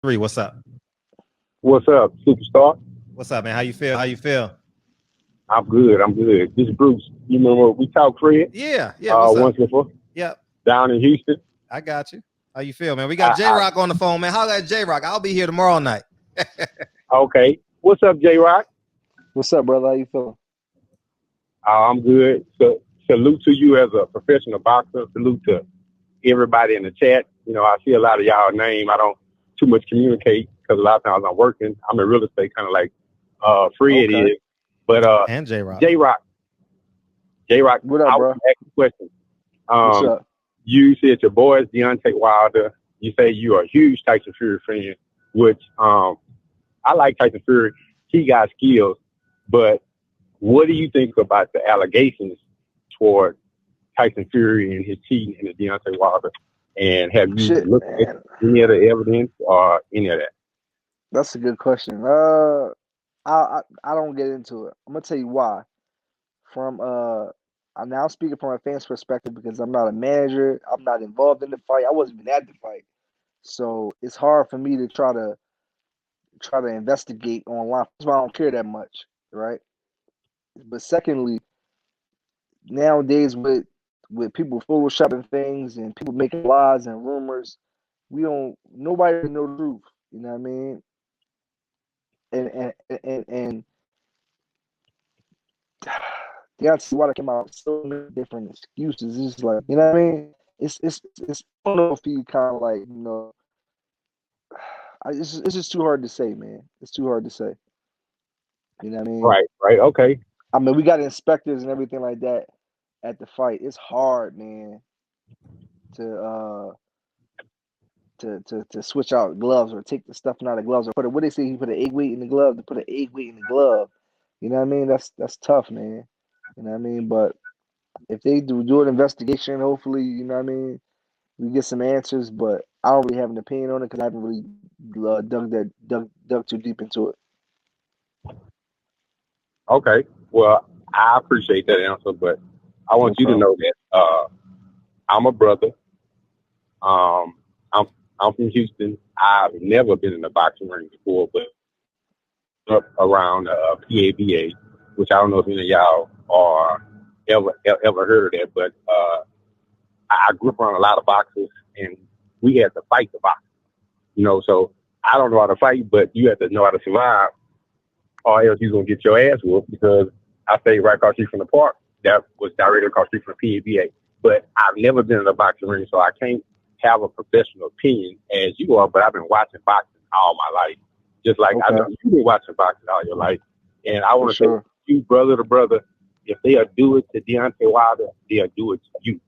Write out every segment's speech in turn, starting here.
Three, what's up? What's up, superstar? What's up, man? How you feel? How you feel? I'm good. I'm good. This is Bruce. You remember we talked, Fred? Yeah, yeah. What's up? Once before Yep, down in Houston. I got you. How you feel, man? We got I, JROCK on the phone, man. How that JROCK? I'll be here tomorrow night. okay. What's up, JROCK? What's up, brother? How you feeling? I'm good. So salute to you as a professional boxer. Salute to everybody in the chat. You know, I see a lot of y'all name. I don't too much communicate because a lot of times I'm working. I'm in real estate, kind of like Fred Okay. is. But And JROCK. J-Rock, What up, I bro? want to ask you a question. What's up? You said your boy is Deontay Wilder. You say you are a huge Tyson Fury fan, which I like Tyson Fury. He got skills, but what do you think about the allegations toward Tyson Fury and his cheating in the Deontay Wilder? And have you Shit, looked at man. any of the evidence or any of that? That's a good question. I don't get into it. I'm gonna tell you why. From I'm now speaking from a fan's perspective because I'm not a manager. I'm not involved in the fight. I wasn't even at the fight, so it's hard for me to try to investigate online. That's why I don't care that much, right? But secondly, nowadays with people photoshopping things and people making lies and rumors, we don't nobody really know the truth. You know what I mean? And Deontay Wilder came out with so many different excuses. It's like, you know what I mean? It's I don't know if he kind of like, it's just too hard to say, man. It's too hard to say. You know what I mean? Right. Okay. I mean, we got inspectors and everything like that at the fight. It's hard, man, to to switch out gloves or take the stuff out of gloves or put it. What they say, he put an 8 weight in the glove to put an 8 weight in the glove. You know what I mean? That's tough, man. You know what I mean? But if they do an investigation, hopefully, you know what I mean, we get some answers. But I don't really have an opinion on it because I haven't really dug too deep into it. Okay. Well, I appreciate that answer, but I No want you to problem. know that I'm a brother. Um, I'm I'm from Houston. I've never been in a boxing ring before, but up around PABA, which I don't know if any of y'all are ever heard of that, but I grew up around a lot of boxers, and we had to fight the box. You know, so I don't know how to fight, but you have to know how to survive, or else you're gonna get your ass whooped because I stayed right across the street from the park. That was directly across the street from the PABA. But I've never been in a boxing ring, so I can't have a professional opinion as you are. But I've been watching boxing all my life, just like I know Okay, you've been watching boxing all your life. And I for want to say, sure. you brother to brother, if they'll do it to Deontay Wilder, they'll do it to you.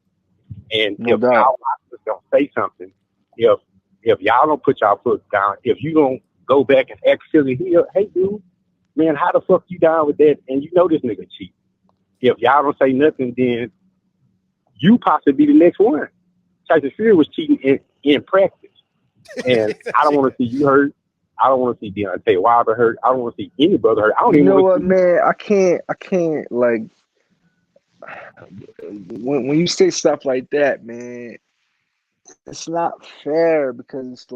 And No if doubt. y'all boxers don't say something, if if y'all don't put y'all foot down, if you don't go back and ask Philly here, hey dude, man, how the fuck you down with that? And you know this nigga cheat. If y'all don't say nothing, then you possibly be the next one. Tyson Fury was cheating in practice. And I don't want to see you hurt. I don't want to see Deontay Wilder hurt. I don't want to see any brother hurt. I don't You even know want to what, see you. man? I can't like when you say stuff like that, man. It's not fair because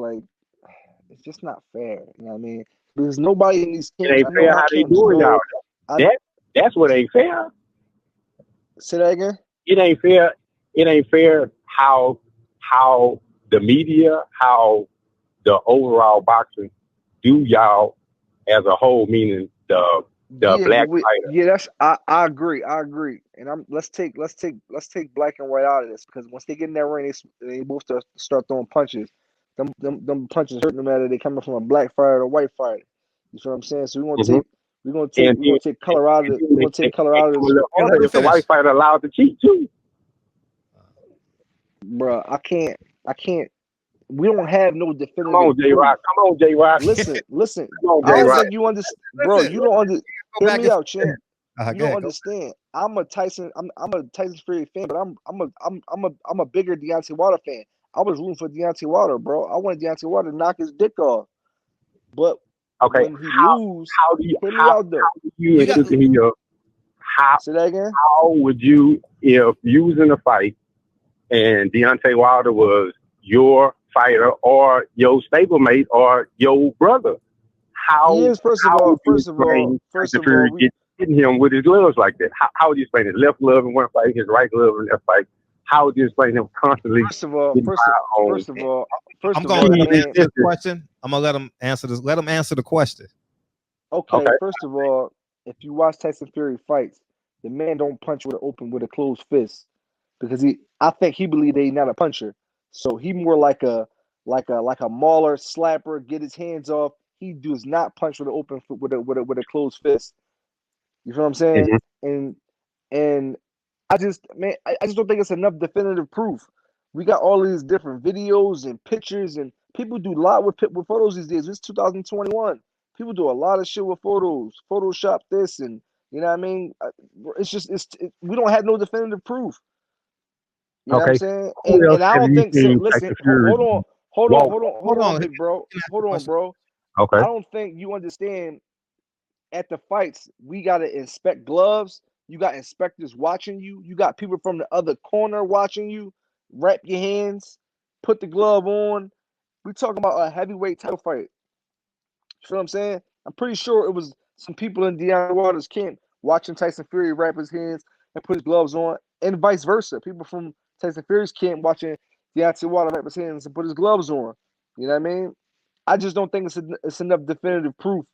it's just not fair. You know what I mean? There's nobody in these It camps. ain't I know fair my how they camps doing y'all. know. I That's what ain't fair. say that again. It ain't fair. It ain't fair how the media, how the overall boxing do y'all as a whole, meaning the Yeah, black but fighter. that's I agree. I agree. And I'm let's take black and white out of this because once they get in that ring, they both start throwing punches. Them punches hurt no matter they coming from a black fighter or a white fighter. You feel what I'm saying? So Mm-hmm. we're gonna take color out of it. We're gonna take color They out of go a this, little And let harder me if the finish. white fighter allowed to cheat too. bro. I can't. We don't have no Come on, definitive J proof. Rock. Come on, J Rock. Listen. Come on, I J don't Rock. think you understand, bro. Listen, You don't under. go Hear back me and out, champ. You go don't ahead. Go. understand. I'm a Tyson Fury fan, but I'm a bigger Deontay Wilder fan. I was rooting for Deontay Wilder, bro. I wanted Deontay Wilder to knock his dick off. But Okay, when he lose, how do you hear me out though. We and got. Sister Hill, how Say that again. how would you, if you was in a fight and Deontay Wilder was your fighter or your stablemate or your brother. How He is, first of how all, would you first of all, explain first Tyson of Fury all, hitting him with his gloves like that? How would you explain it? Left glove in one fight, his right glove in left fight. How would you explain him constantly first of all, getting first, by on first of all, I'm first of gonna all, the let him man. answer this question. I'm gonna let him answer this. Let him answer the question. Okay, Okay. first of all, if you watch Tyson Fury fights, the man don't punch with a closed fist because I think he believe that he's not a puncher. So he more like a mauler, slapper, get his hands off. He does not punch with an open with a closed fist. You feel what I'm saying? Mhm. And I just don't think it's enough definitive proof. We got all these different videos and pictures, and people do a lot with photos these days. It's 2021. People do a lot of shit with photos, Photoshop this, and you know what I mean. It's just we don't have no definitive proof. You know what I'm Okay. saying? Who else And I have don't you think. seen Listen, Tyson Fury walk? Hold on. big bro. Hold on, bro. I Okay. don't think you understand. At the fights, we gotta inspect gloves. You got inspectors watching you. You got people from the other corner watching you. Wrap your hands, put the glove on. We talking about a heavyweight title fight. You know what I'm saying? I'm pretty sure it was some people in Deontay Wilder's camp watching Tyson Fury wrap his hands and put his gloves on, and vice versa. People from Tyson Fury's camp watching Deontay Wilder wrap his hands and put his gloves on. You know what I mean? I just don't think it's enough definitive proof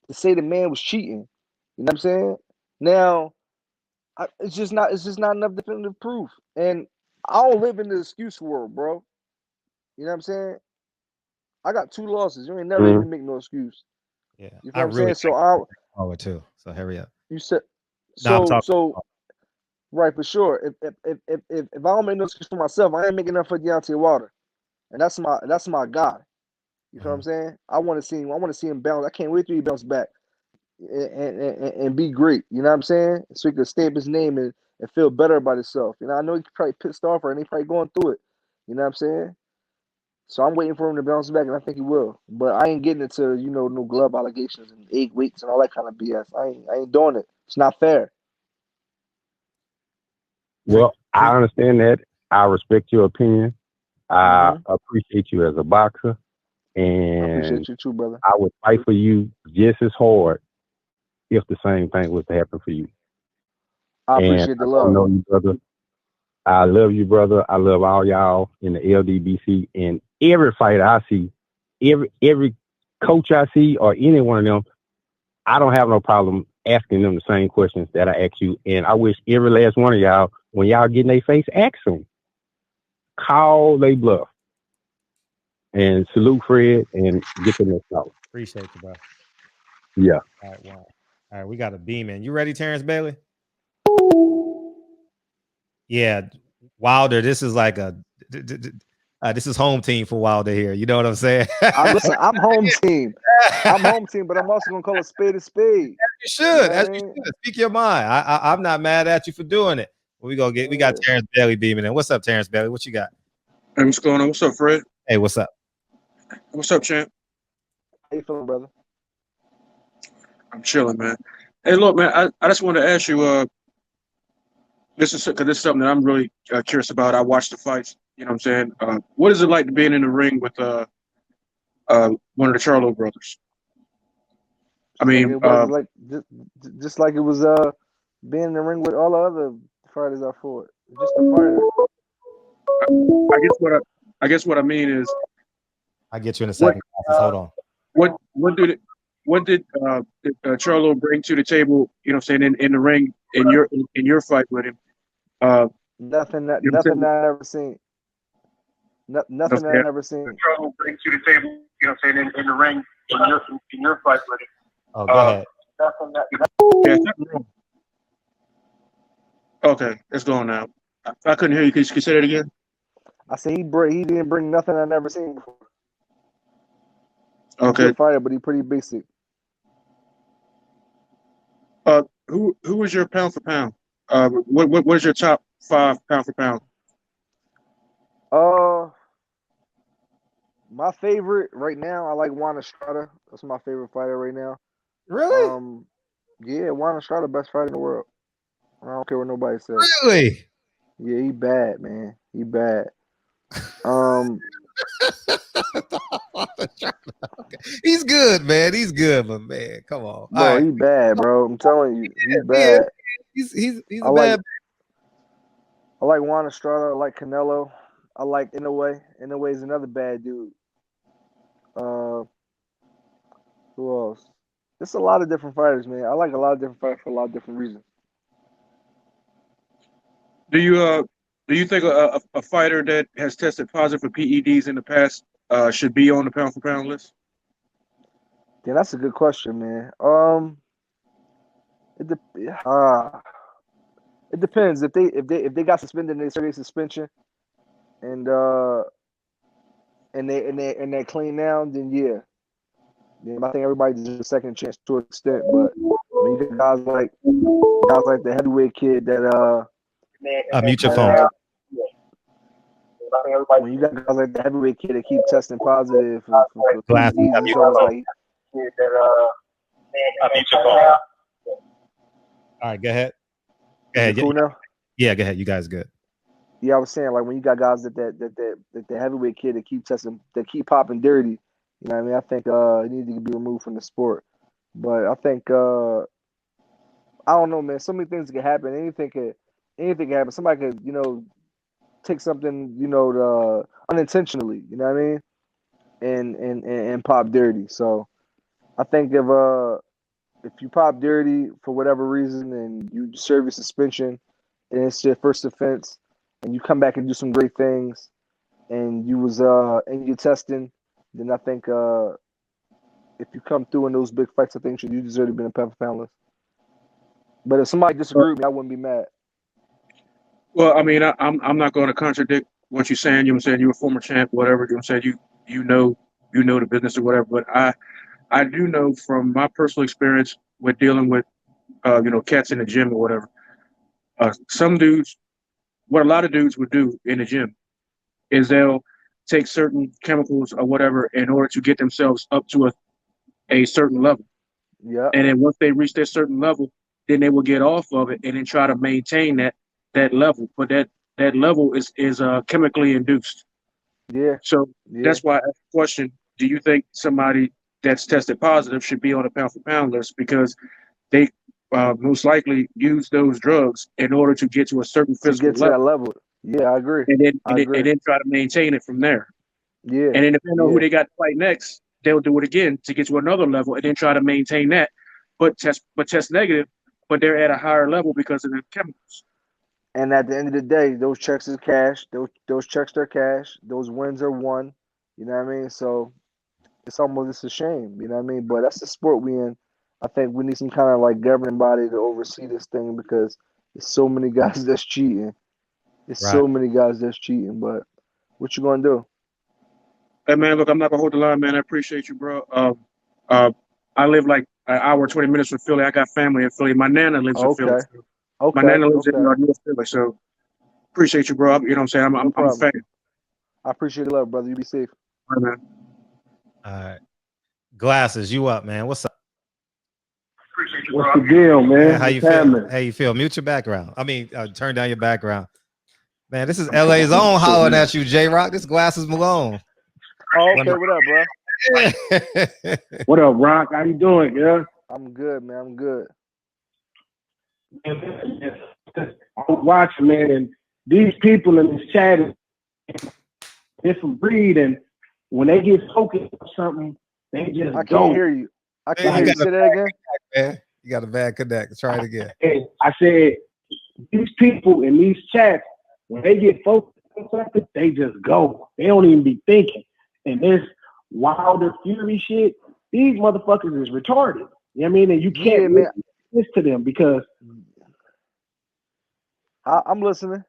to say the man was cheating. You know what I'm saying? Now, it's just not enough definitive proof. And I don't live in the excuse world, bro. You know what I'm saying? I got 2 losses. You ain't never hear Mhm. me make no excuse. Yeah, You I feel what I'm saying? really So I forward too. So hurry up. you said No, I'm talking. so right for sure. If I don't make no excuse for myself, I ain't making enough for Deontay Wilder. And that's my guy. You feel what I'm saying? I want to see him bounce. I can't wait till he bounce back and be great. You know what I'm saying? So he can stamp his name and feel better about himself. You know, I know he's probably pissed off and he's probably going through it. You know what I'm saying? So I'm waiting for him to bounce back, and I think he will. But I ain't getting into no glove allegations and 8 weeks and all that kind of BS. I ain't doing it. It's not fair. Well, I Pre- understand that. I respect your opinion. I Hmm appreciate you as a boxer, I and appreciate you too, brother. I would fight for you just as hard if the same thing was to happen for you. I And appreciate I the don't love. know you, brother. I love you, brother. I love all y'all in the LDBC and every fighter I see, every coach I see, or any one of them. I don't have no problem asking them the same questions that I ask you. And I wish every last one of y'all, when y'all get in their face, ask them. Call they bluff. And salute Fred and get the next out. Appreciate you, bro. Yeah. All right, wow. All right, we got a beam in. You ready, Terrence Bailey? Yeah, Wilder. This is like this is home team for Wilder here. You know what I'm saying? I'm home team. I'm home team, but I'm also gonna call a spade a spade. You should, You know what I as you mean? should. Speak your mind. I'm not mad at you for doing it. We got Yeah. Terrence Bailey beaming in. What's up, Terrence Bailey? What you got? Hey, what's going on? What's up, Fred? Hey, what's up? What's up, champ? How you feeling, brother? I'm chilling, man. Hey, look, man, I just wanted to ask you, this is because this is something that I'm really curious about. I watched the fights, you know what I'm saying? What is it like being in the ring with one of the Charlo brothers? I Like mean, it was like just like it was being in the ring with all the other fighters I fought. Just a fighter. I guess what I mean is I'll get you in a what second. Hold on. what did Charlo bring to the table, you know what I'm saying, in the ring in your fight with him? Nothing that You know what I'm I never seen. Nothing that I saying? never seen. Charlo bring to the table, you know what I'm saying, in the ring in your fight with him. Oh, go ahead. Yeah, something wrong. Okay, it's going now. I couldn't hear you. Can you say that again? I said he didn't bring nothing I never seen before. He's a Okay. good fighter, but he's pretty basic. Who was your pound for pound? What is your top 5 pound for pound? My favorite right now, I like Juan Estrada. That's my favorite fighter right now. Really? Yeah, Juan Estrada, best fighter in the world. I don't care what nobody says. Really? Yeah, he bad, man. He bad. Um, He's good, man. He's good, but man, come on. All Bro, right. he bad, bro. I'm telling you, he Yeah, bad. he's I a like bad. I like Juan Estrada. I like Canelo. I like Inoue. Inoue is another bad dude. Who else? There's a lot of different fighters, man. I like a lot of different fighters for a lot of different reasons. Do you think a fighter that has tested positive for PEDs in the past should be on the pound for pound list? Yeah, that's a good question, man. It it depends if they got suspended in a serious suspension and they're clean now, then yeah. Then I think everybody deserves a second chance to an extent. But when you got guys like the heavyweight kid that Mute your that phone. when you got guys like the heavyweight kid that keep testing positive for Glass. PEDs, it's almost like Mute your phone. All right, go ahead. Go ahead. cool now. Yeah, go ahead. You guys good. Yeah, I was saying like when you got guys that the heavyweight kid that keep testing that keep popping dirty, you know what I mean? I think he needs to be removed from the sport. But I think I don't know, man. So many things can happen. Anything can happen. Somebody could, take something, unintentionally, you know what I mean? And pop dirty. So I think if you pop dirty for whatever reason and you serve your suspension and it's your first offense and you come back and do some great things and you was and you're testing, then I think if you come through in those big fights, I think you deserve to be in a pound for pound list. But if somebody disagreed with me, I wouldn't be mad. Well, I mean, I'm not going to contradict what you're saying. You know what I'm saying? You're a former champ, whatever. You know what I'm saying? You know the business or whatever. But I do know from my personal experience with dealing with cats in the gym or whatever. Some dudes, what a lot of dudes would do in the gym is they'll take certain chemicals or whatever in order to get themselves up to a certain level. Yeah. And then once they reach that certain level, then they will get off of it and then try to maintain that level. But that level is chemically induced. Yeah. So Yeah. that's why I asked the question: do you think somebody that's tested positive should be on a pound for pound list because they most likely use those drugs in order to get to a certain physical to that level? Yeah, I agree. and then try to maintain it from there. Yeah. And then depending on who they got to fight next, they'll do it again to get to another level and then try to maintain that, but test negative, but they're at a higher level because of the chemicals. And at the end of the day, those checks is cash. Those checks are cash. Those wins are won. You know what I mean? So it's a shame. You know what I mean? But that's the sport we in. I think we need some kind of like governing body to oversee this thing because there's so many guys that's cheating. So many guys that's cheating. But what you gonna do? Hey man, look, I'm not gonna hold the line, man. I appreciate you, bro. I live like an hour, 20 minutes from Philly. I got family in Philly. My nana lives in Philly. So my nana lives in North Philly. So appreciate you, bro. You know what I'm saying? I'm a fan. I appreciate the love, brother. You be safe. All right, man. All right. Glasses, you up, man. What's up? What's the deal, man? How you feel? How you feel? Mute your background. I mean, turn down your background. Man, this is LA's own hollering at you, JROCK. This Glasses Malone. Oh, okay. What up, bro? What up, Rock? How you doing, yeah? I'm good, man. I'm good. I'm watching, man, and these people in this chat is different breed, and when they get focused on something, they just I can't hear you. I can't hear you. Say that again. Man, you got a bad connect. Try it again. I said, these people in these chats, when they get focused on something, they just go. They don't even be thinking. And this Wilder Fury shit, these motherfuckers is retarded. You know what I mean? And you can't listen to them because I'm listening.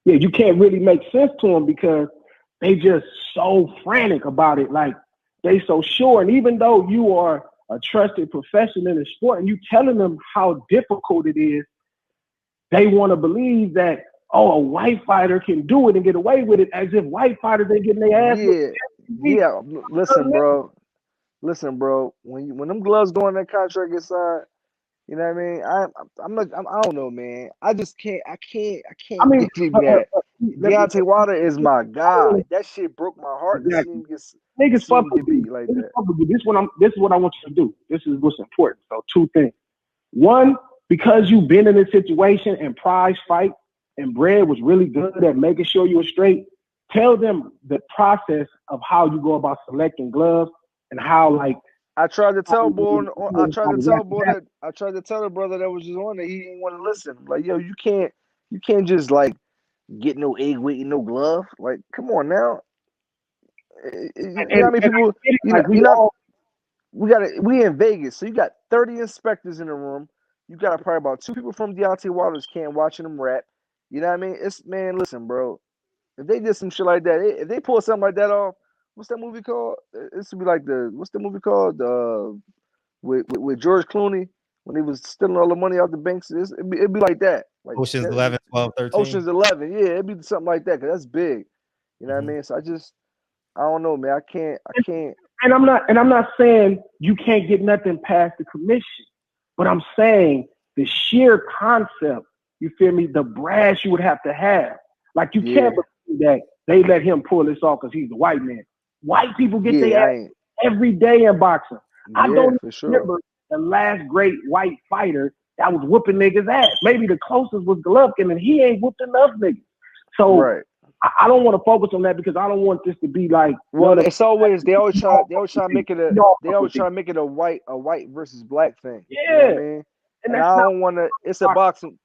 Yeah, you can't really make sense to them because they just so frantic about it. Like they so sure. And even though you are a trusted professional in the sport and you telling them how difficult it is, they want to believe that, oh, a white fighter can do it and get away with it as if white fighters ain't getting their ass. Yeah. Listen, bro. When them gloves go in that contract get signed, you know what I mean? I don't know, man. I just can't. I can't. I mean, give him that. Deontay Wilder is my guy. That shit broke my heart to see Exactly. him get Niggas fuck with you. beat like Niggas that. fuck with you. This is what I want you to do. This is what's important. So 2 things. One, because you've been in this situation and prize fight and Brad was really good at making sure you were straight, tell them the process of how you go about selecting gloves and how like I tried to tell the brother that was just on there, he didn't want to listen. Like, yo, you can't just like get no egg weight and no glove. Like, come on now. You know how many people? We in Vegas, so you got 30 inspectors in the room. You got probably about 2 people from Deontay Wilder's camp watching them rap. You know what I mean? Listen, bro. If they did some shit like that, if they pull something like that off, what's that movie called? It should be like what's the movie called? With George Clooney when he was stealing all the money out the banks. It'd be like that. Like Ocean's 11, 12, 13. Ocean's 11. Yeah, it'd be something like that because that's big. You know what I mean? So I don't know, man. I can't. And I'm not saying you can't get nothing past the commission, but I'm saying the sheer concept. You feel me? The brass you would have to have. Like you can't believe that they let him pull this off because he's a white man. White people get their ass every day in boxing. I don't remember the last great white fighter that was whooping niggas' ass. Maybe the closest was Golovkin, and he ain't whooped enough niggas. So I don't want to focus on that because I don't want this to be like. Well, it's always they always try to make it a white versus black thing. Yeah, you know what I mean, and I don't want to. It's a boxing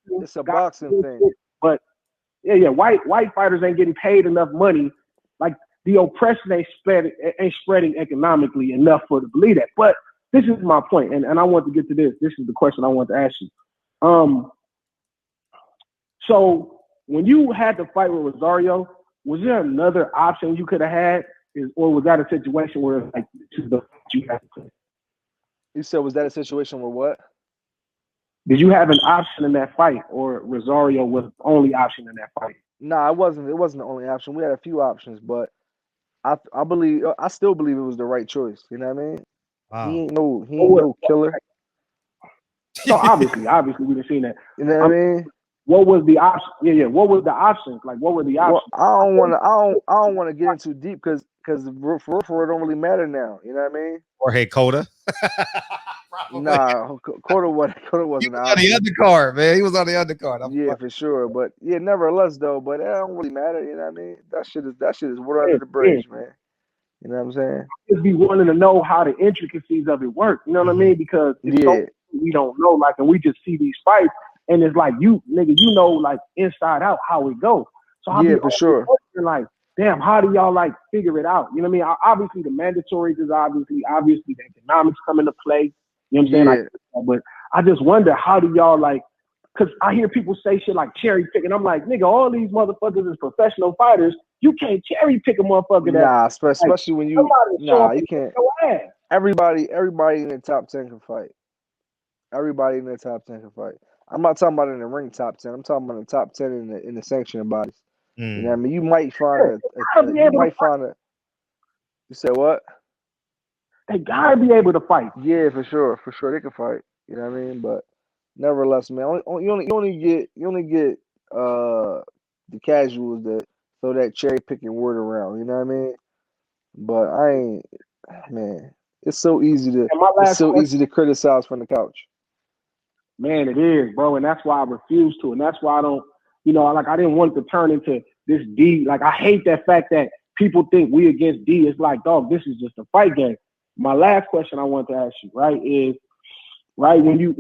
thing. But yeah, white fighters ain't getting paid enough money. Like the oppression ain't spreading economically enough for to believe that. But this is my point, and I want to get to this. This is the question I want to ask you. So when you had to fight with Rosario, was there another option you could have had, or was that a situation where it's like you had to play? You said, was that a situation where what? Did you have an option in that fight, or Rosario was the only option in that fight? No, it wasn't. It wasn't the only option. We had a few options, but I still believe it was the right choice. You know what I mean? Wow. He ain't no killer. So obviously we didn't see that. You know what I mean? What was the option? Yeah. What was the options? Like, what were the options? Well, I don't want to get in too deep because for it don't really matter now. You know what I mean? Jorge Cota. Nah, Cota wasn't on the undercard, man. He was on the undercard. For sure. But yeah, nevertheless though, but it don't really matter. You know what I mean? That shit is water under the bridge, man. You know what I'm saying? Just be wanting to know how the intricacies of it work. You know what I mean? Because we don't know, like, and we just see these fights, and it's like you know, like inside out how it goes. So for sure. Like, damn, how do y'all like figure it out? You know what I mean? Obviously, the mandatories is obviously the economics come into play. You know what I'm saying? Like, but I just wonder, how do y'all like? Because I hear people say shit like cherry picking. I'm like, nigga, all these motherfuckers is professional fighters. You can't cherry pick a motherfucker. Nah, especially when you. Nah, you can't. Everybody in the top 10 can fight. Everybody in the top 10 can fight. I'm not talking about in the ring top 10. I'm talking about the top 10 in the sanctioning bodies. You know what I mean? You might find You said what? They gotta be able to fight. Yeah, for sure. For sure, they can fight. You know what I mean? But nevertheless, man, you only get the casuals that throw that cherry picking word around. You know what I mean? But I ain't, man. It's so easy to criticize from the couch. Man, it is, bro, and that's why I refuse to, and that's why I don't. You know, like I didn't want it to turn into this D. Like I hate that fact that people think we against D. It's like, dog, this is just a fight game. My last question I want to ask you, right, is when you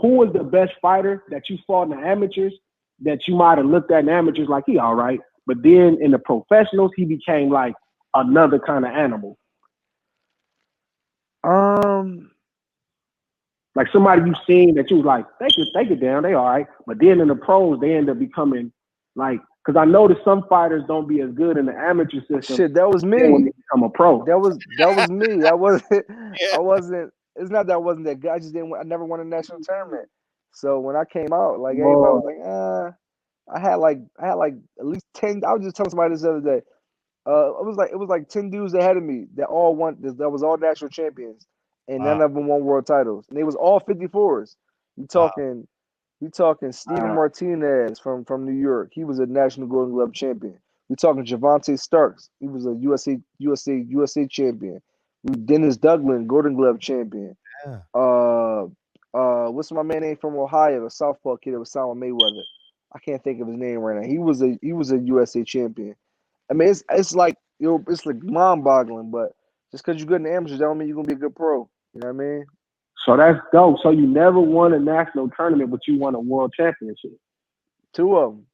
who was the best fighter that you fought in the amateurs that you might have looked at in the amateurs like he all right, but then in the professionals he became like another kind of animal. Like somebody you seen that you was like, they get down, they all right. But then in the pros, they end up becoming like, because I noticed some fighters don't be as good in the amateur system. Shit, that was me. When they become a pro. That was me. I wasn't. It's not that I wasn't that good. I just didn't. I never won a national tournament. So when I came out, like everybody was like, I had like at least 10. I was just telling somebody this other day. It was like 10 dudes ahead of me that all won. That was all national champions, and none of them won world titles. And they was all 54s. You talking We talking Steven Martinez from New York. He was a National Golden Glove champion. We talking Javante Starks. He was a USA champion. Dennis Douglin, Golden Glove champion. Yeah. What's my man name from Ohio? The southpaw kid that was signed with Mayweather. I can't think of his name right now. He was a USA champion. I mean, it's like it's like mind boggling. But just because you're good in the amateurs, don't mean you're gonna be a good pro. You know what I mean? So that's dope. So you never won a national tournament, but you won a world championship. 2 of them.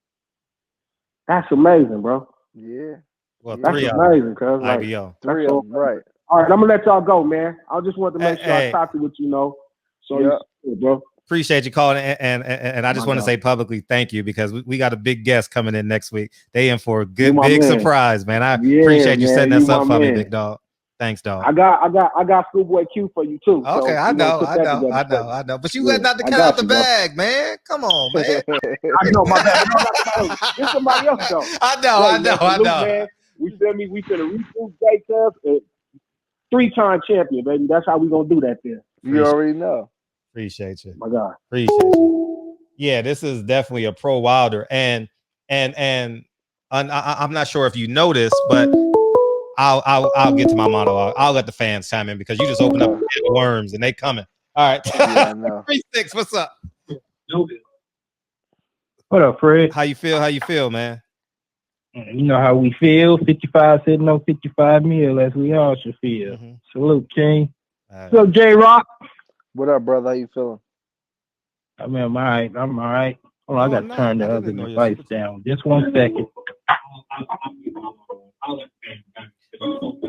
That's amazing, bro. Yeah. Well, Yeah. 3 That's of them. amazing, cuz. Like, IBO. 3 of them, right. all right, I'm gonna let y'all go, man. I just wanted to make sure Hey. I talked to what you know. So Yeah. bro. Appreciate you calling, and I just My want to God. say publicly thank you, because we got a big guest coming in next week. They in for a good my big man. surprise, man. I Yeah, appreciate you man, setting you this up my for me, man. big dog. Thanks, dog. I got Schoolboy Q for you too. Okay, So I we gonna know. put that together for you. I know. But you Yeah, letting out the I cat got out the you, bro. bag, man. Come on, man. I know, my bad. No, hey, it's somebody else though. I know. Hey, man, salute, man. We feel me. We finna regroup J-Cub, 3-time champion, baby. That's how we gonna do that there. You already know. Appreciate you. My God. Appreciate you. Yeah, this is definitely a pro Wilder, and I'm not sure if you noticed, but I'll get to my monologue. I'll let the fans chime in, because you just opened up the worms and they coming. All right. Yeah, I know. 3-6. What's up? What up, Fred? How you feel, man? You know how we feel. 55 sitting on 55 mil, as we all should feel. Mm-hmm. Salute, King. Right. So, JROCK. What up, brother? How you feeling? I mean, I'm all right. I'm all right. Hold on, I got to turn the other device down. Just 1 second.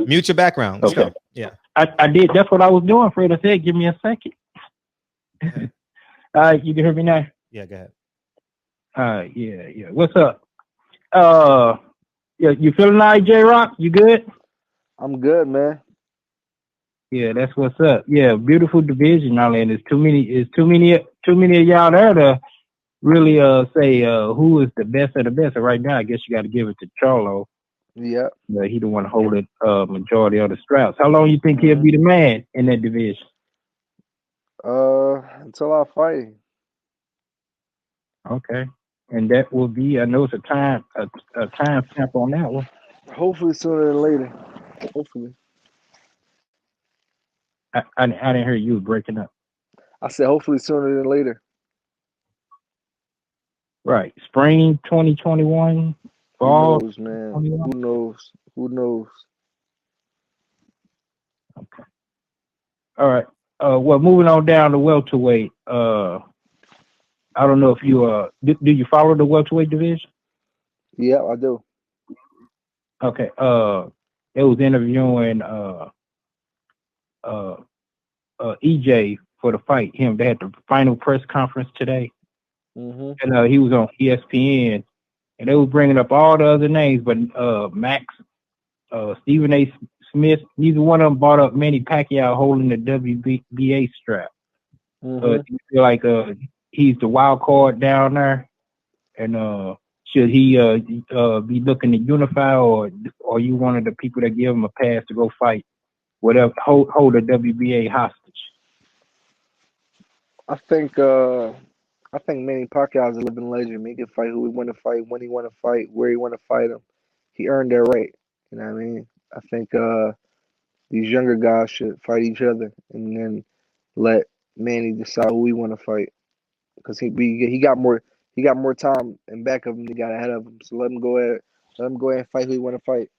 Mute your background. Let's go. Yeah. I did. That's what I was doing, Fred. I said, give me a second. All right, you can hear me now? Yeah, go ahead. Yeah. What's up? Yeah, you feeling all right, JROCK? You good? I'm good, man. Yeah, that's what's up. Yeah, beautiful division, and there's too many of y'all there to really say who is the best of the best. And right now, I guess you got to give it to Charlo. Yeah. He the one holding majority of the straps. How long you think he'll be the man in that division? Until I fight. Okay, and that will be. I know it's a time stamp on that one. Hopefully sooner than later. Hopefully. I didn't hear you breaking up. I said hopefully sooner than later. Right, spring 2021. Fall. Who knows, man? Who knows? Okay. All right. Well, moving on down to welterweight. I don't know if you do you follow the welterweight division? Yeah, I do. Okay. It was interviewing EJ for the fight. They had the final press conference today, and he was on ESPN, and they were bringing up all the other names, but Max, Stephen A. Smith, neither one of them brought up Manny Pacquiao holding the WBA strap. Do you feel like he's the wild card down there, and should he be looking to unify, or are you one of the people that give him a pass to go fight, whatever, hold the WBA hostage? I think Manny Pacquiao is a living legend. He can fight who he want to fight, when he want to fight, where he want to fight him. He earned that right. You know what I mean? I think these younger guys should fight each other, and then let Manny decide who he want to fight, because he got more time in back of him. He got ahead of him. So let him go ahead and fight who he want to fight.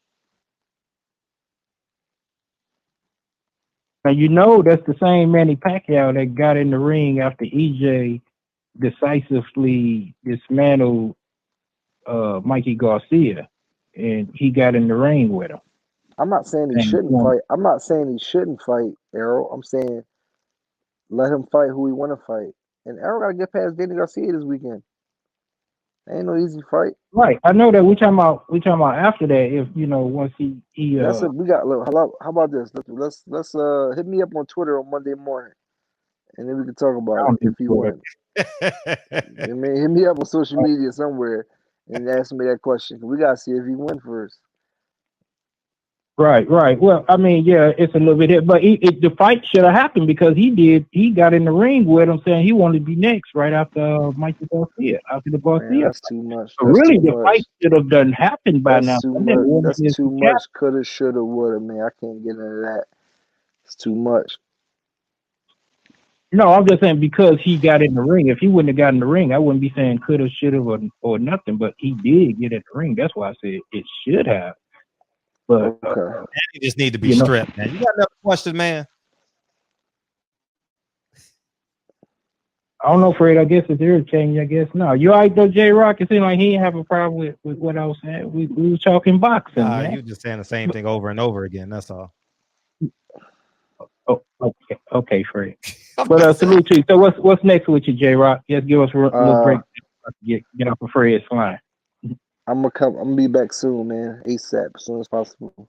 Now, you know that's the same Manny Pacquiao that got in the ring after EJ decisively dismantled Mikey Garcia, and he got in the ring with him. I'm not saying he shouldn't fight. I'm not saying he shouldn't fight, Errol. I'm saying let him fight who he want to fight. And Errol got to get past Danny Garcia this weekend. Ain't no easy fight. Right. I know that we talking about after that, if once he That's it. We got look. How about this? Let's hit me up on Twitter on Monday morning, and then we can talk about it if he wins. I mean, hit me up on social media somewhere and ask me that question. We gotta see if he wins first. Right. Well, I mean, yeah, it's a little bit here, but the fight should have happened because he got in the ring with him saying he wanted to be next right after Michael Garcia, after the Man, Garcia. that's too much. So That's really, too the much. fight should have done happened by now. That's too And then much. one That's against too the champ. much. Coulda, shoulda, woulda, man. I can't get into that. It's too much. No, I'm just saying because he got in the ring. If he wouldn't have gotten in the ring, I wouldn't be saying coulda, shoulda, or nothing. But he did get in the ring. That's why I said it should have. But Okay. You just need to be You know- stripped, man. You got another question, man? I don't know, Fred. I guess it's irritating. I guess no. You all right though, JROCK? It seemed like he didn't have a problem with what I was saying. We were talking boxing, man. You just saying the same thing over and over again. That's all. Oh, okay, Fred. But salute to you. So what's next with you, JROCK? Just give us a little break. Get off of Fred's line. I'm gonna be back soon, man. ASAP, as soon as possible.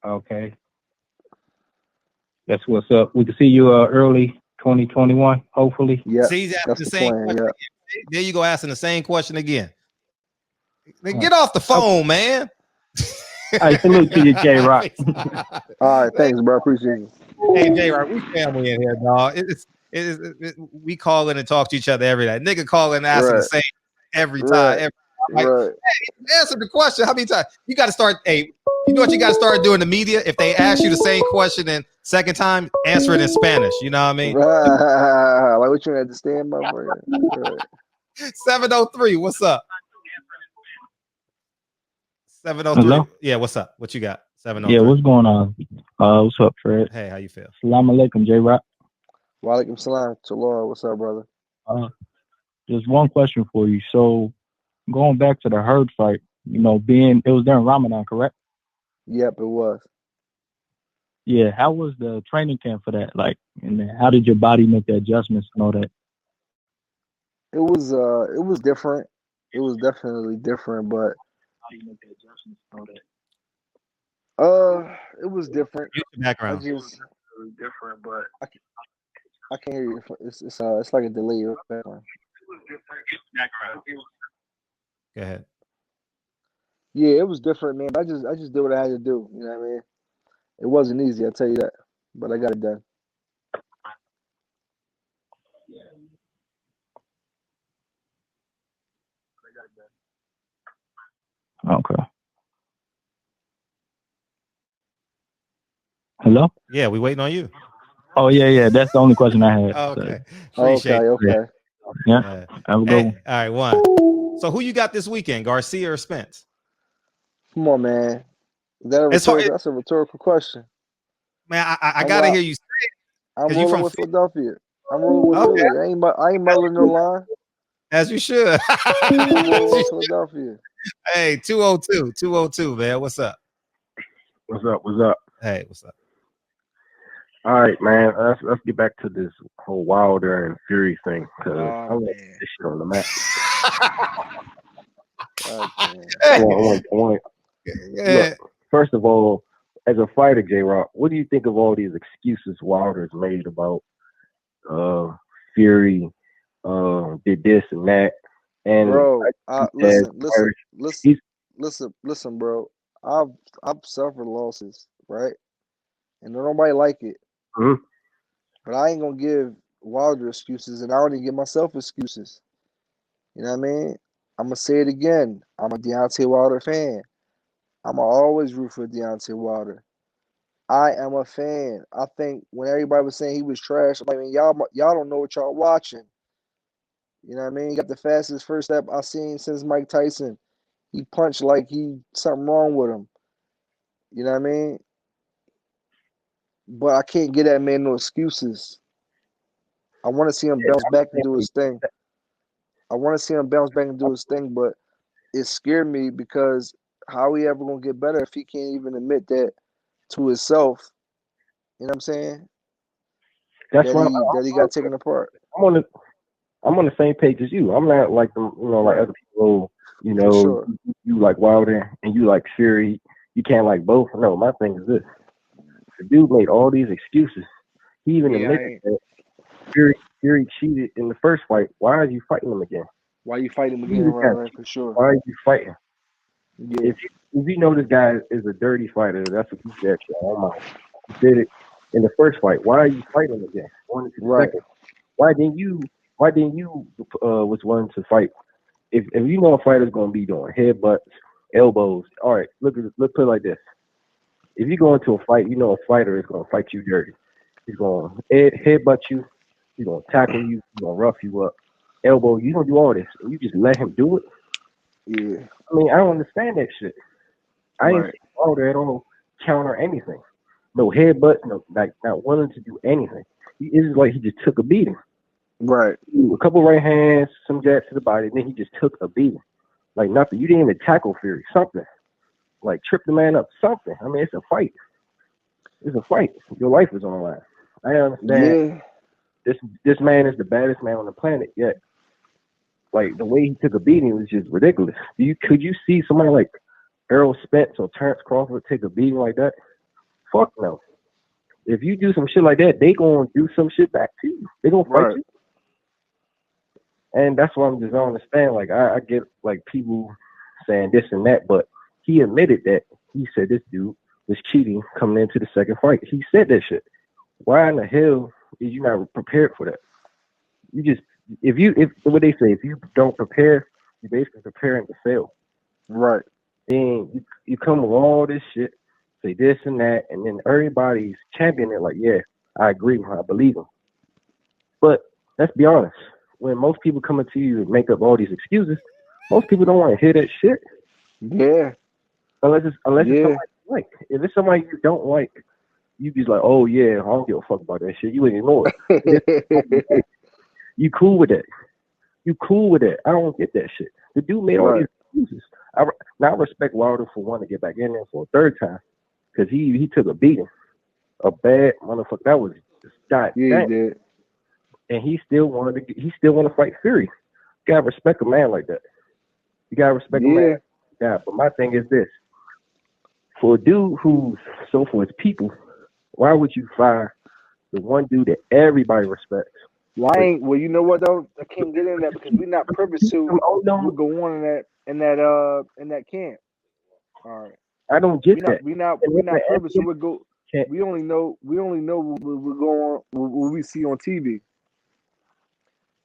Okay. That's what's up. We can see you early 2021, hopefully. Yeah, See, he's asking that's the the same plan. question Yeah. again. There you go, asking the same question again. Man, get off the phone, man. I salute to you, JROCK. All right, thanks, bro. Appreciate you. Hey, JROCK, we family in here, dog. We call in and talk to each other every day. Nigga call in and asking the same every time. Right. Hey, answer the question. How many times? You got to start. Hey, you know what you got to start doing? The media, if they ask you the same question and second time, answer it in Spanish. You know what I mean? Right. Like what you understand, motherfucker? Right. 703. What's up? 703. Hello? Yeah, what's up? What you got? 703. Yeah, what's going on? What's up, Fred? Hey, how you feel? Salam alaikum, J-Rock. Walaikum salam. Tallah. What's up, brother? Just one question for you. So, going back to the Herd fight, you know, it was during Ramadan, correct? Yep, it was. Yeah. How was the training camp for that? Like, and then how did your body make the adjustments and all that? It was different. It was definitely different, but it was different. Background. Different, but I can't hear you. It's like a delay. Background. Go ahead. Yeah, it was different, man. I just did what I had to do. You know what I mean? It wasn't easy, I'll tell you that, but I got it done. Okay. Hello? Yeah, we waiting on you. Oh, yeah. That's the only question I had. Okay. So. Appreciate it. Okay. Yeah. Have a good one. All right, one. So who you got this weekend, Garcia or Spence? Come on, man. That's a rhetorical question. Man, I gotta hear you say it. I'm rolling with Philadelphia. I'm rolling with Philly. I ain't muddling no line. As you should. I'm rolling with Philadelphia. Hey, 202, man. What's up? What's up? Hey, what's up? All right, man. Let's get back to this whole Wilder and Fury thing because I want this shit on the map. Look, first of all, as a fighter, J-Rock, what do you think of all these excuses Wilder's made about Fury did this and that? And bro, listen, bro. I've suffered losses, right? And nobody like it. Mm-hmm. But I ain't gonna give Wilder excuses, and I don't even give myself excuses. You know what I mean? I'm gonna say it again. I'm a Deontay Wilder fan. I'm always root for Deontay Wilder. I am a fan. I think when everybody was saying he was trash, I'm like, man, y'all don't know what y'all watching. You know what I mean? He got the fastest first step I've seen since Mike Tyson. He punched like something wrong with him. You know what I mean? But I can't get that man no excuses. I want to see him bounce back and do his thing. But it scared me because how he ever gonna get better if he can't even admit that to himself? You know what I'm saying? That's that he got taken apart. I'm on the same page as you. I'm not like like other people. You know, sure. You like Wilder and you like Fury. You can't like both. No, my thing is this: the dude made all these excuses. He even admitted that Fury cheated in the first fight. Why are you fighting him again? Why you fighting him again? Right, for sure. Why are you fighting? Yeah. If you know this guy is a dirty fighter, that's what you said. Oh my, you did it in the first fight. Why are you fighting again? Going into the Right. second. Why didn't you was willing to fight? If you know a fighter's gonna be doing headbutts, elbows, all right, look put it like this. If you go into a fight, you know a fighter is gonna fight you dirty. He's gonna headbutt you, he's gonna tackle you, he's gonna rough you up, elbow, you gonna do all this. And you just let him do it. Yeah. I mean, I don't understand that shit. I ain't Right. see Wilder at all counter anything. No headbutt, no like not willing to do anything. It's like he just took a beating. Right. A couple right hands, some jabs to the body, then he just took a beating. Like nothing. You didn't even tackle Fury. Something. Like trip the man up. Something. I mean, it's a fight. It's a fight. Your life is on the line. I understand. Yeah. This man is the baddest man on the planet. Yet, like the way he took a beating was just ridiculous. Could you see somebody like Errol Spence or Terrence Crawford take a beating like that? Fuck no. If you do some shit like that, they gonna do some shit back to you. They gonna fight you. And that's why I'm just don't understand. Like I get like people saying this and that, but he admitted that he said this dude was cheating coming into the second fight. He said that shit. Why in the hell is you not prepared for that? You just if what they say, if you don't prepare, you're basically preparing to fail. Right. Then you come with all this shit, say this and that, and then everybody's championing it like, yeah, I agree, I believe him. But let's be honest. When most people come to you and make up all these excuses, most people don't want to hear that shit. Yeah. Unless it's somebody you like. If it's somebody you don't like, you be like, oh yeah, I don't give a fuck about that shit. You ignore it. You cool with that. You cool with that. I don't get that shit. The dude made all these excuses. I respect Wilder for wanting to get back in there for a third time because he took a beating, a bad motherfucker. That was just God. Yeah, he did. And he still want to fight Fury. You gotta respect a man like that. You gotta respect a man. Yeah, but my thing is this: for a dude who's so for his people, why would you fire the one dude that everybody respects? Why? Well, you know what though? I can't get in that because we're not privy to what go on in that camp. All right. I don't get that. We're not privy to what go. We only know what go on what we see on TV.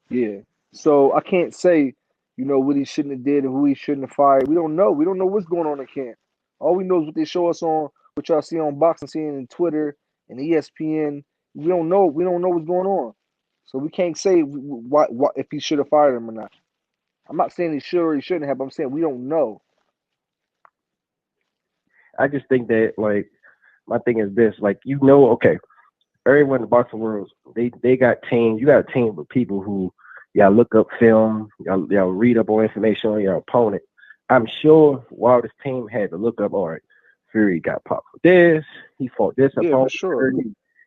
Yeah. So I can't say, what he shouldn't have did and who he shouldn't have fired. We don't know. We don't know what's going on in camp. All we know is what they show us on what y'all see on boxing scene and Twitter and ESPN. We don't know. We don't know what's going on. So we can't say what if he should have fired him or not. I'm not saying he should or he shouldn't have. But I'm saying we don't know. I just think that like my thing is this: like okay, everyone in the boxing world they got teams. You got a team with people who y'all look up film, y'all read up on information on your opponent. I'm sure Wilder's team had to look up. All right, Fury got popped for this. He fought this opponent. For sure.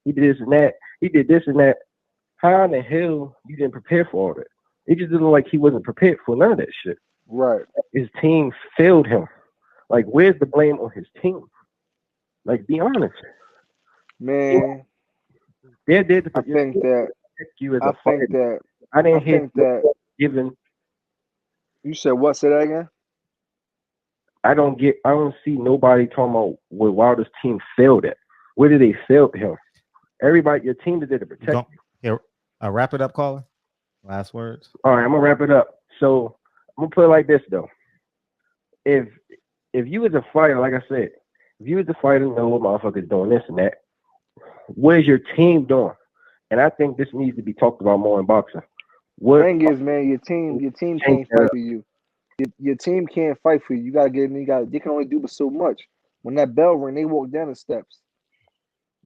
He did this and that. He did this and that. How in the hell you didn't prepare for all that? It just didn't look like he wasn't prepared for none of that shit. Right. His team failed him. Like, where's the blame on his team? Like, be honest. Man. I think that. You as a fighter. I didn't hear that given. You said what? Say that again. I don't see nobody talking about where Wilder's team failed at. Where did they fail him? Everybody, your team did to protect you. Here, wrap it up, caller. Last words. All right, I'm gonna wrap it up. So I'm gonna put it like this though. If you as a fighter, like I said, if you as a fighter know what motherfuckers doing this and that, what is your team doing? And I think this needs to be talked about more in boxing. The thing is, man, your team can't fight for you. Your team can't fight for you. You gotta get in. They can only do but so much. When that bell ring, they walk down the steps.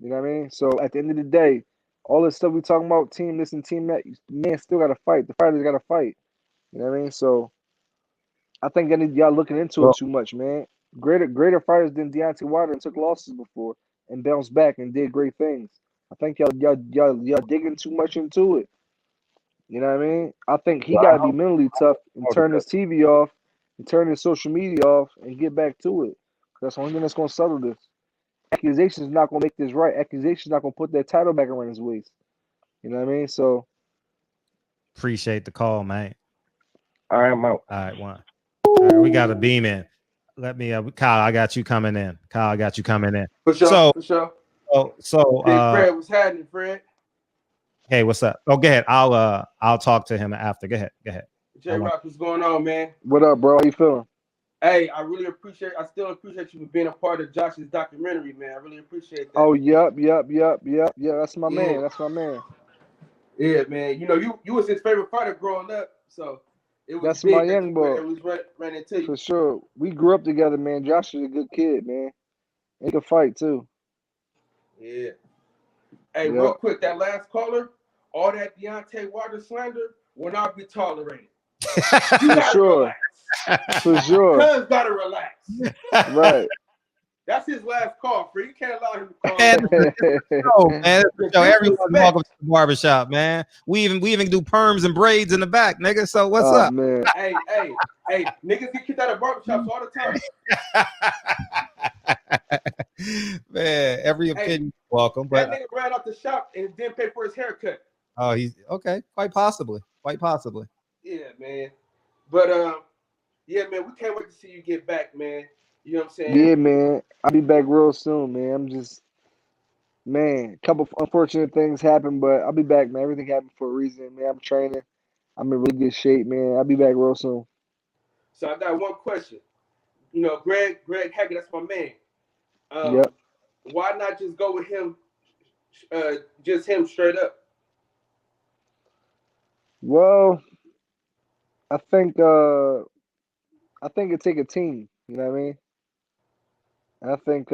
You know what I mean? So at the end of the day, all this stuff we talking about, team this and team that, man still gotta fight. The fighters gotta fight. You know what I mean? So I think y'all looking into it too much, man. Greater fighters than Deontay Wilder took losses before and bounced back and did great things. I think y'all digging too much into it. You know what I mean? I think he got to be mentally tough and turn his TV off and turn his social media off and get back to it. That's the only thing that's going to settle this. Accusations is not going to make this right. Accusations not going to put that title back around his waist. You know what I mean? So appreciate the call, man. All right, I'm out. All right, one. All right, we got a beam in. let me. Kyle, I got you coming in. Kyle, I got you coming in. For sure. So, for sure. so, Big Fred, what's happening, Fred? hey, what's up? Oh, go ahead. I'll talk to him after. Go ahead. JROCK, what's going on, man? What up, bro? How you feeling? Hey, I still appreciate you for being a part of Josh's documentary, man. I really appreciate that. Oh, yep. That's my man. That's my man. Yeah, man. You know, you was his favorite fighter growing up, so it was That's big my that young boy. it was ran into you. For sure. We grew up together, man. Josh is a good kid, man. He can fight too. Yeah. Hey, real quick, that last caller, all that Deontay Wilder slander will not be tolerated. You gotta relax. For sure. Cuz gotta relax. Right. That's his last call, Free. You can't allow him to call. Oh man, everyone's welcome to the barbershop, man. We even do perms and braids in the back, nigga. So what's up? Man. Hey, niggas get kicked out of barbershops all the time. Man, every opinion welcome. But that nigga ran out the shop and didn't pay for his haircut. Oh, he's okay. Quite possibly. Yeah, man. But yeah, man, we can't wait to see you get back, man. You know what I'm saying? Yeah, man. I'll be back real soon, man. I'm just, man, a couple unfortunate things happened, but I'll be back, man. Everything happened for a reason, man. I'm training. I'm in really good shape, man. I'll be back real soon. So I got one question. You know, Greg Hackett, that's my man. Yep. Why not just go with him, just him straight up? Well, I think it take a team. You know what I mean? I think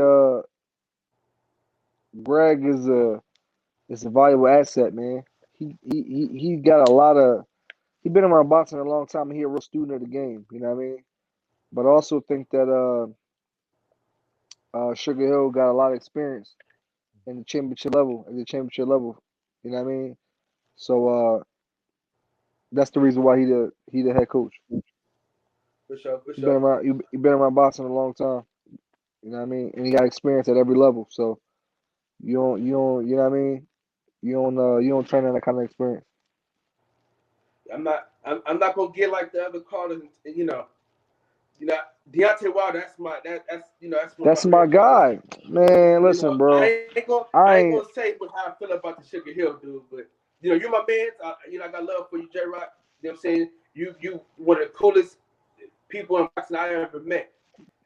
Greg is a valuable asset, man. He got a lot of. He been around boxing a long time. And he a real student of the game. You know what I mean? But I also think that Sugar Hill got a lot of experience in the championship level. You know what I mean? So that's the reason why he the head coach. For sure. He been around boxing a long time. You know what I mean? And he got experience at every level. So you know what I mean? You don't train on that kind of experience. I'm not gonna get like the other callers. You know, Deontay Wilder. That's my guy, man. Listen, bro. I ain't gonna say how I feel about the Sugar Hill dude, but you're my man. I got love for you, JROCK. You know what I'm saying? You one of the coolest people in boxing I ever met.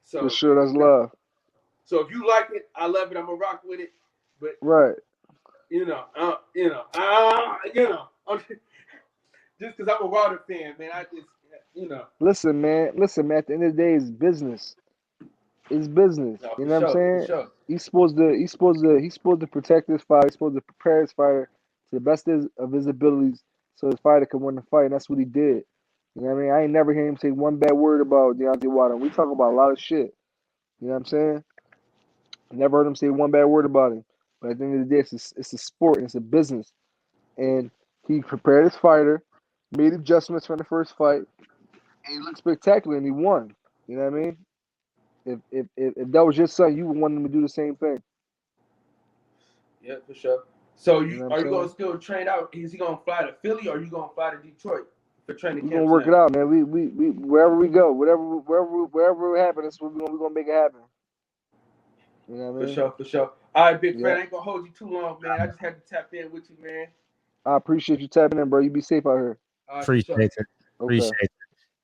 So for sure, that's love. So if you like it, I love it. I'm gonna rock with it. But right, just because I'm a Wilder fan, man, I just Listen, man. At the end of the day, it's business. It's business. No, you know what I'm saying? Sure. He's supposed to protect his fighter. He's supposed to prepare his fighter to the best of his abilities, so his fighter can win the fight. And that's what he did. You know what I mean? I ain't never hear him say one bad word about Deontay Wilder. We talk about a lot of shit. You know what I'm saying? I never heard him say one bad word about him. But at the end of the day, it's a sport and it's a business. And he prepared his fighter, made adjustments from the first fight, and he looked spectacular and he won. You know what I mean? If that was your son, you would want him to do the same thing. Yeah, for sure. So are you gonna still train out? Is he gonna fly to Philly or are you gonna fly to Detroit for training? We're gonna work it out, man. We wherever we go, wherever it happens, we're gonna make it happen. You know what I mean? For sure. All right, big friend, I ain't gonna hold you too long, man. I just had to tap in with you, man. I appreciate you tapping in, bro. You be safe out here.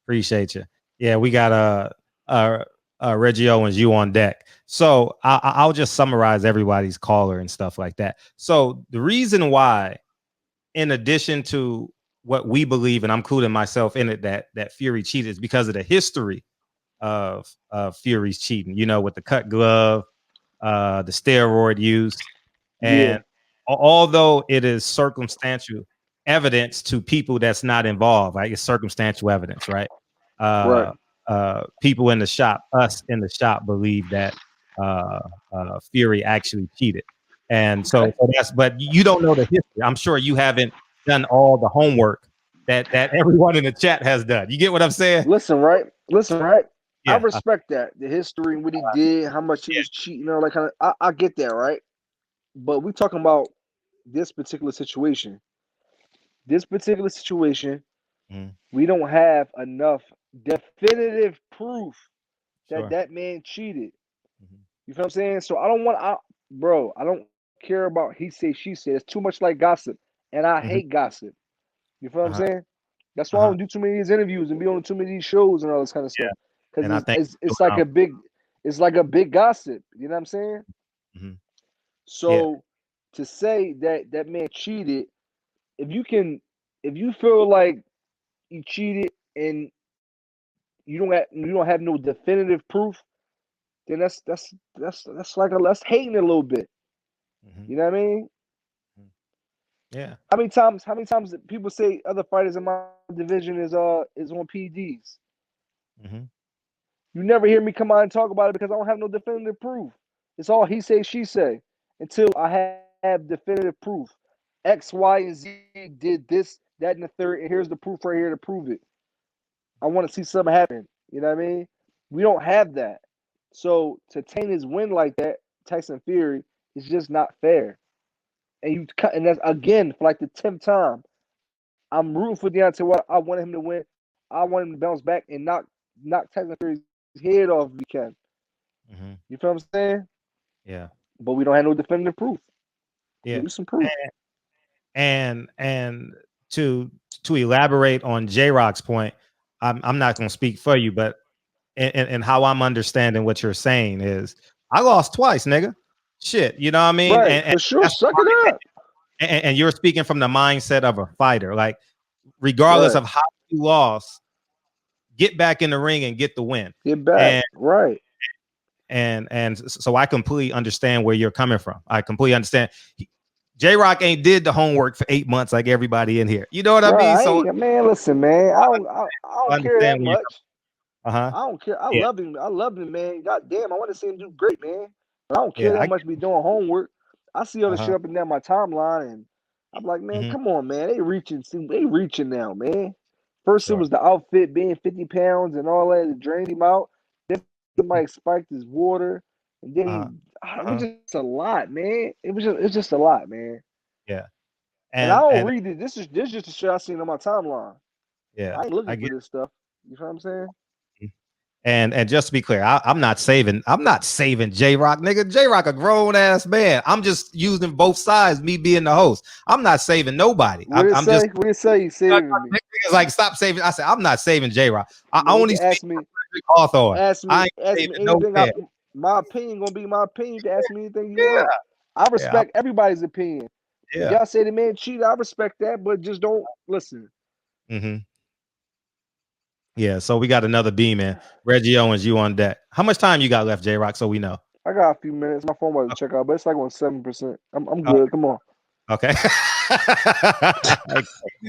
Appreciate you. Yeah, we got Reggie Owens, you on deck. So I'll just summarize everybody's caller and stuff like that. So the reason why, in addition to what we believe, and I'm including myself in it, that Fury cheated, is because of the history of Fury's cheating. With the cut glove, the steroid use, and although it is circumstantial evidence to people that's not involved, right? It's circumstantial evidence, right? People in the shop, us in the shop, believe that Fury actually cheated, and so that's. But you don't know the history. I'm sure you haven't done all the homework that everyone in the chat has done. You get what I'm saying? Listen, right. Yeah. I respect that, the history and what he did, how much he was cheating, all that kind of. I get that, right? But we're talking about this particular situation. We don't have enough definitive proof Sure. that man cheated. Mhm. You feel what I'm saying? So I don't want, I don't care about he said, she said. It's too much like gossip, and I Mhm. hate gossip. You feel what I'm Uh-huh. saying? That's why I don't do too many of these interviews and be on too many of these shows and all this kind of Yeah. stuff. Because And I think it's like a big, it's like a big gossip. You know what I'm saying? Mhm. Yeah. So to say that that man cheated, if you feel like he cheated and you don't have no definitive proof, then that's like that's hating a little bit. Mhm. You know what I mean? Yeah. How many times people say other fighters in my division is on PDs? Mhm. You never hear me come out and talk about it because I don't have no definitive proof. It's all he say, she say. Until I have definitive proof. X, Y, and Z did this, that, and the third, and here's the proof right here to prove it. I want to see something happen. You know what I mean? We don't have that. So to taint his win like that, Tyson Fury, is just not fair. And that's again for like the 10th time. I'm rooting for Deontay Wilder. I wanted him to win. I want him to bounce back and knock Tyson Fury's head off if he can. Mhm. You feel what I'm saying? Yeah. But we don't have no definitive proof. Yeah. Give me some proof. And to elaborate on JROCK's point, I'm not going to speak for you, but and how I'm understanding what you're saying is, I lost twice, nigga. Shit, you know what I mean? Right, for sure. Suck it up. And you're speaking from the mindset of a fighter. Like, regardless Right. of how you lost, get back in the ring and get the win. Get back. Right. And so I completely understand where you're coming from. I completely understand. JROCK ain't did the homework for 8 months like everybody in here. You know what I mean? So Man, listen, man. I don't care that much. Uh-huh. I don't care. I Yeah. love him. I love him, man. God damn, I want to see him do great, man. But I don't care Yeah, that much. Be doing homework. I see all the Uh-huh. shit up and down my timeline, and I'm like, man, Mhm. come on, man. They reaching now, man. First it Sure. was the outfit being 50 pounds and all that to drain him out. Then somebody spiked his water, and then it was just a lot, man. It's just a lot, man. Yeah. And I don't And read it. This is just the shit I seen on my timeline. yeah, I ain't I looking for get. this stuff. You know what I'm saying? And just to be clear, I'm not saving JROCK, nigga. JROCK a grown ass man. I'm just using both sides, me being the host. I'm not saving nobody. What did it I'm say? just What did it say? You saving me. niggas like, stop saving. I said, I'm not saving JROCK. I Man, you only can speak Hawthorne. ask I me ain't saving anything. no My opinion gonna be my opinion. You can ask me anything you want. I Yeah. respect everybody's opinion. Yeah. Y'all say the man cheated. I respect that, but just don't listen. Mm-hmm. Yeah, so we got another B, man. Reggie Owens, you on deck. How much time you got left, JROCK, so we know? I got a few minutes. My phone about to check out, but it's like on 7%. I'm good. Come on. Okay.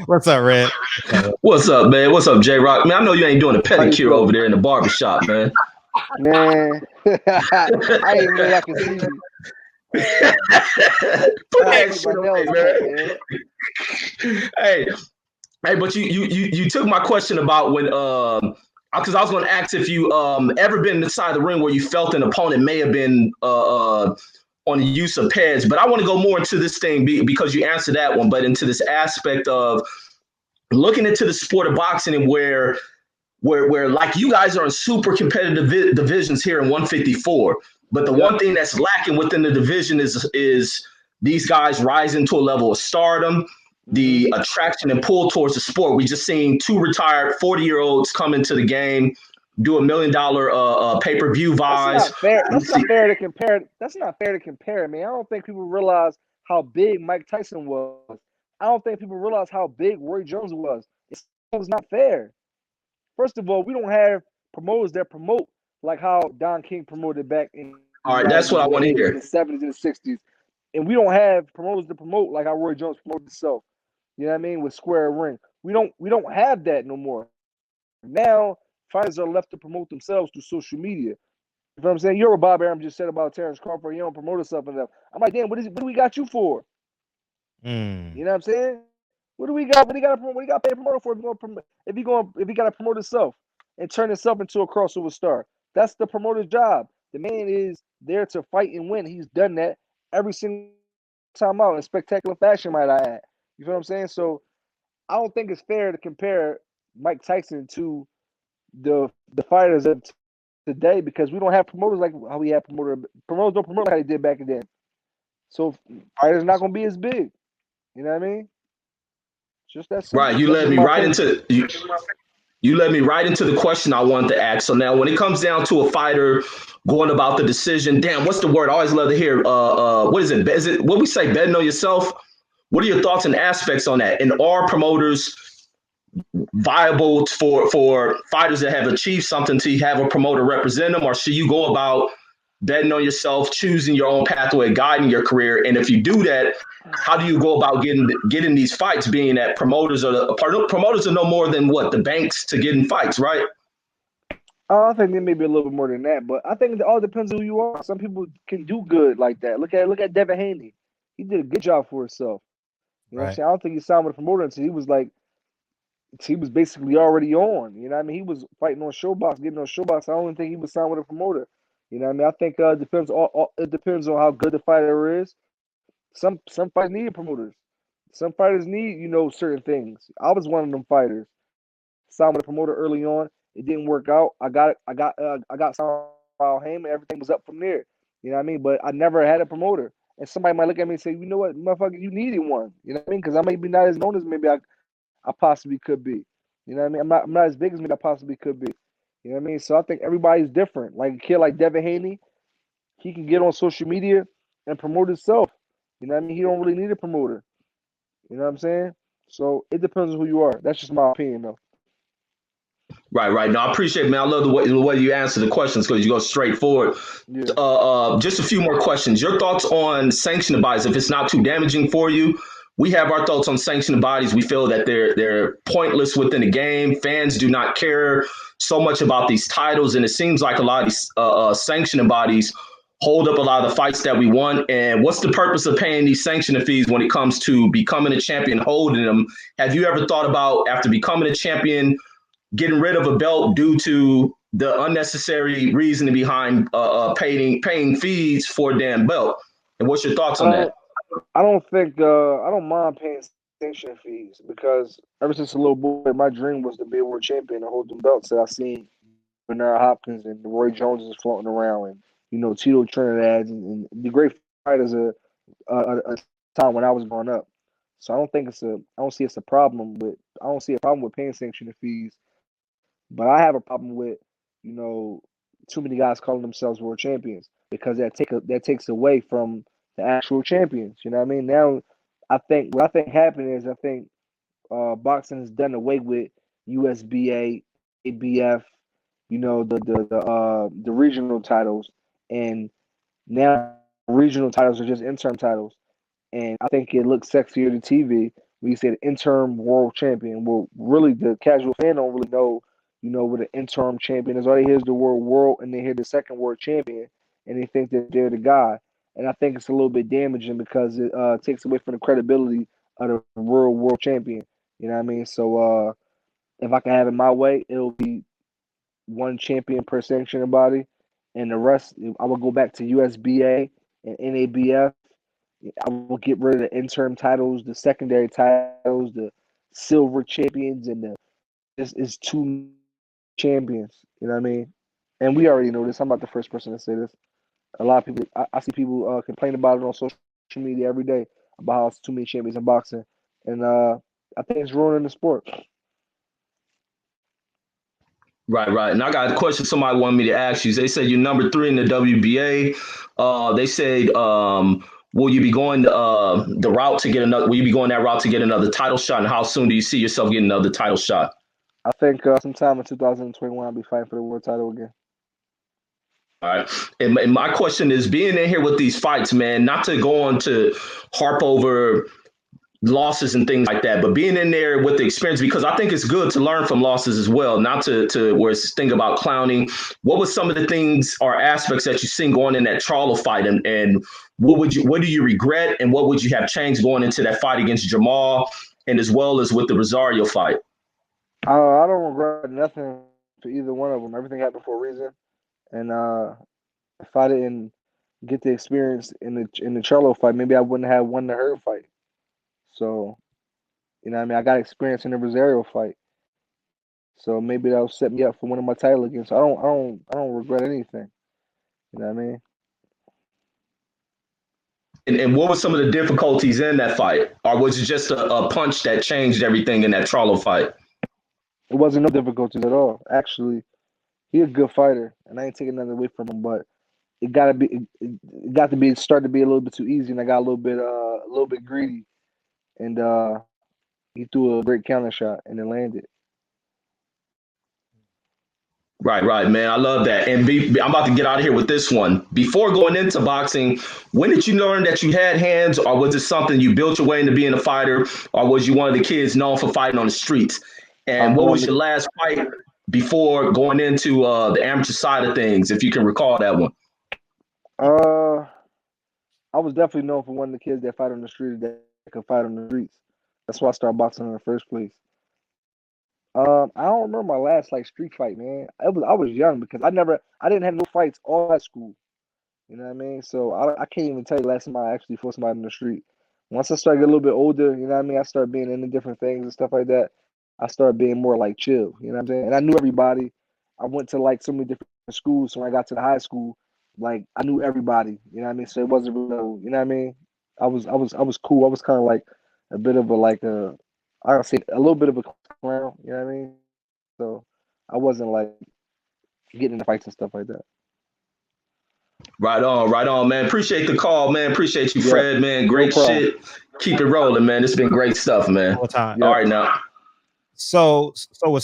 What's up, Red? What's up, man? What's up, JROCK? Man, I know you ain't doing a How you pedicure feeling? over there in the barbershop, man. Man, I didn't even know y'all could see me. Put I that keep shit my away, nails man. cut, man. Hey, but you took my question about when because I was going to ask if you ever been inside the ring where you felt an opponent may have been on the use of pads, but I want to go more into this thing because you answered that one, but into this aspect of looking into the sport of boxing and where like you guys are in super competitive divisions here in 154, but the one thing that's lacking within the division is these guys rising to a level of stardom, the attraction and pull towards the sport. We just seen two retired 40-year-olds come into the game, do $1 million pay-per-view buys. That's not fair. That's not fair to compare. That's not fair to compare, man. I don't think people realize how big Mike Tyson was. I don't think people realize how big Roy Jones was. It's not fair. First of all, we don't have promoters that promote like how Don King promoted back in the All right, that's 90s what I and the want to 80s hear. and the 70s and the 60s. And we don't have promoters to promote like how Roy Jones promoted himself. You know what I mean? With Square Ring. We don't have that no more. Now fighters are left to promote themselves through social media. You know what I'm saying? You're what Bob Arum just said about Terrence Crawford. You don't promote yourself enough. I'm like, damn, what do we got you for? You know what I'm saying? What do we got? What do you got to pay a promoter for if he got to promote himself and turn himself into a crossover star? That's the promoter's job. The man is there to fight and win. He's done that every single time out in spectacular fashion, might I add. You know what I'm saying? So I don't think it's fair to compare Mike Tyson to the fighters of today because we don't have promoters like how we had promoters don't promote like how they did back then. So fighters not gonna be as big. You know what I mean? Just that simple. Right. You That's led just me my right opinion. into you led me right into the question I wanted to ask. So now, when it comes down to a fighter going about the decision, damn, what's the word? I always love to hear. What is it? Is it what we say? Betting on yourself. What are your thoughts and aspects on that? And are promoters viable for fighters that have achieved something to have a promoter represent them, or should you go about betting on yourself, choosing your own pathway, guiding your career? And if you do that, how do you go about getting these fights? Being that promoters are no more than what the banks to getting fights, right? I think there may be a little bit more than that, but I think it all depends on who you are. Some people can do good like that. Look at Devin Haney. He did a good job for himself. You know what I'm Right. saying? I don't think he signed with a promoter until he was basically already on. You know what I mean? He was fighting on Showbox, getting on Showbox. I don't think he was signed with a promoter. You know what I mean? I think it depends on how good the fighter is. Some fighters need promoters. Some fighters need, certain things. I was one of them fighters. Signed with a promoter early on. It didn't work out. I got signed by Heyman. Everything was up from there. You know what I mean? But I never had a promoter. And somebody might look at me and say, you know what, motherfucker, you needed one. You know what I mean? Because I may be not as known as maybe I possibly could be. You know what I mean? I'm not as big as maybe I possibly could be. You know what I mean? So I think everybody's different. Like a kid like Devin Haney, he can get on social media and promote himself. You know what I mean? He don't really need a promoter. You know what I'm saying? So it depends on who you are. That's just my opinion, though. Right, right. No, I appreciate it, man. I love the way you answer the questions because you go straight forward. Yeah. Just a few more questions. Your thoughts on sanctioned bodies, if it's not too damaging for you. We have our thoughts on sanctioned bodies. We feel that they're pointless within the game. Fans do not care so much about these titles, and it seems like a lot of these sanctioned bodies hold up a lot of the fights that we want. And what's the purpose of paying these sanctioning fees when it comes to becoming a champion, holding them? Have you ever thought about, after becoming a champion, getting rid of a belt due to the unnecessary reasoning behind paying fees for a damn belt? And what's your thoughts I on that? don't. I don't think. I don't mind paying sanction fees because ever since a little boy, my dream was to be a world champion and hold them belts that I seen Bernard Hopkins and Roy Jones is floating around, and Tito Trinidad and the great fighters a time when I was growing up. So I don't see it's a problem with I don't see a problem with paying sanction fees, but I have a problem with you know too many guys calling themselves world champions because that takes away from the actual champions. You know what I mean? Now, I think happened is I think boxing has done away with USBA, ABF, the regional titles, and now regional titles are just interim titles. And I think it looks sexier to TV when you say the interim world champion. Well, really, the casual fan don't really know, what an interim champion is. All they hear is the word world, and they hear the second word champion, and they think that they're the guy. And I think it's a little bit damaging because it takes away from the credibility of the real world champion. You know what I mean? So if I can have it my way, it'll be one champion per sanctioning body, and the rest I will go back to USBA and NABF. I will get rid of the interim titles, the secondary titles, the silver champions, and the this is two champions. You know what I mean? And we already know this. I'm not the first person to say this. A lot of people, I see people complain about it on social media every day about how it's too many champions in boxing, and I think it's ruining the sport. Right, right. And I got a question somebody wanted me to ask you. They said you're number 3 in the WBA. They said, will you be going the route to get another? Will you be going that route to get another title shot? And how soon do you see yourself getting another title shot? I think sometime in 2021 I'll be fighting for the world title again. All right. And my question is, being in here with these fights, man, not to go on to harp over losses and things like that, but being in there with the experience, because I think it's good to learn from losses as well, not to where it's think about clowning. What was some of the things or aspects that you seen going in that Charlo fight, and what do you regret, and what would you have changed going into that fight against Jamal, and as well as with the Rosario fight? I don't regret nothing for either one of them. Everything happened for a reason, and if I didn't get the experience in the Charlo fight, maybe I wouldn't have won the Hurt fight. So, I mean, I got experience in the Rosario fight. So maybe that'll set me up for winning my title again. So I don't regret anything. You know what I mean? And what were some of the difficulties in that fight? Or was it just a punch that changed everything in that Charlo fight? It wasn't no difficulties at all. Actually, he's a good fighter, and I ain't taking nothing away from him. But it got to be start to be a little bit too easy, and I got a little bit greedy, and he threw a great counter shot and it landed. Right, man. I love that. And I'm about to get out of here with this one. Before going into boxing, when did you learn that you had hands, or was it something you built your way into being a fighter, or was you one of the kids known for fighting on the streets? And what was your last fight before going into the amateur side of things, if you can recall that one? I was definitely known for one of the kids that fight on the street that could fight on the streets. That's why I started boxing in the first place. I don't remember my last like street fight, man. I was young because I didn't have no fights all at school. You know what I mean? So I can't even tell you the last time I actually fought somebody in the street. Once I started getting a little bit older, you know what I mean? I started being into different things and stuff like that. I started being more like chill, you know what I'm saying? And I knew everybody. I went to like so many different schools. So when I got to the high school, like I knew everybody, you know what I mean? So it wasn't real, you know what I mean? I was cool. I was kind of like a bit of I would say a little bit of a clown, you know what I mean? So I wasn't like getting into fights and stuff like that. Right on, man. Appreciate the call, man. Appreciate you, Fred, man. Great shit. Keep it rolling, man. It's been great stuff, man. All the time. All right, now. So with